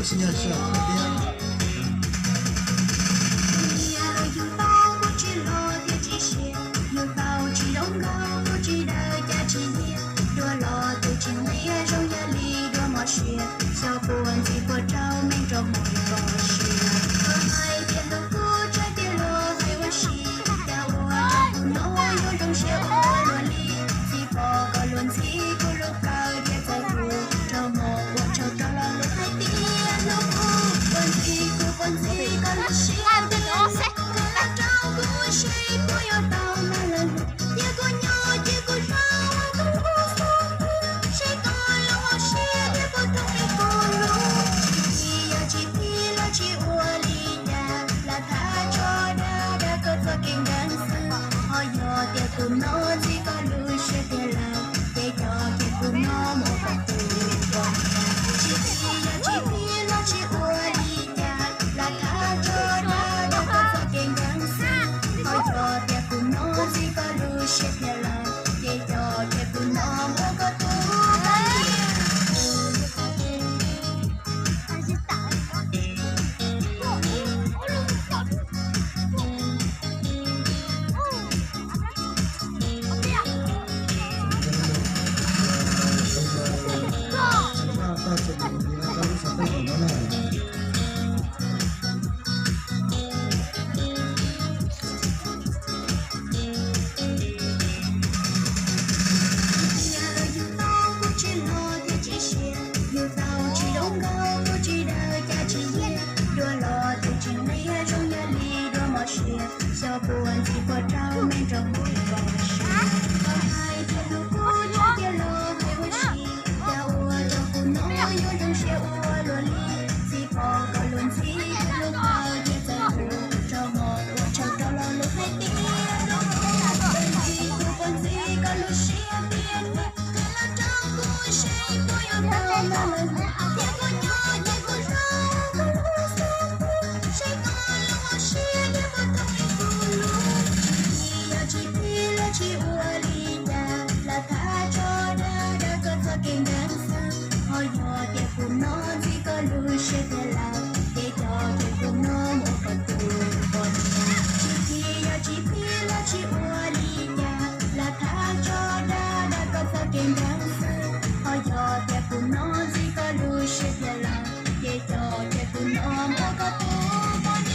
新鲜事，肯定。小不问几个照明着每个事，可爱变得不这点落还问西，要我这不诺有种些我伦理，几个轮几个路高也在乎，周末我瞅到了路海底路不，问几个路西的可来照顾谁不要到那了路，结果鸟结果让我跟我送路，谁搞了我谁也不懂你。Kuno jika lu sedela, kita kuno mau bertujuan. Cipi lo ci ulinya, laka jodoh dapat saking gangsa. Ojo dia kuno jika lu sedela, kita kuno mau bertujuan. 小不问几个照明着每个事，可爱变得不这点了还问西，要我这不能有人学我伦理，几个轮几个路高也在乎，周末我瞅到了路海底路，问几个路西边，给了照顾谁不要到那了路，结果鸟结果让我跟我散步，谁搞了我谁也不懂。Ci ulinya, laka jodoh dapat saking gangsa. Oyo dia kuno jika lu sedela, kita kuno mau bertujuan. Cipi ulinya, laka jodoh dapat saking gangsa. Oyo dia kuno jika lu sedela, kita kuno mau bertujuan.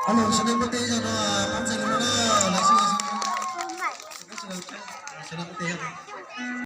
Alo, senang putih sana, pancing mana? Lagi sini. Senang putih.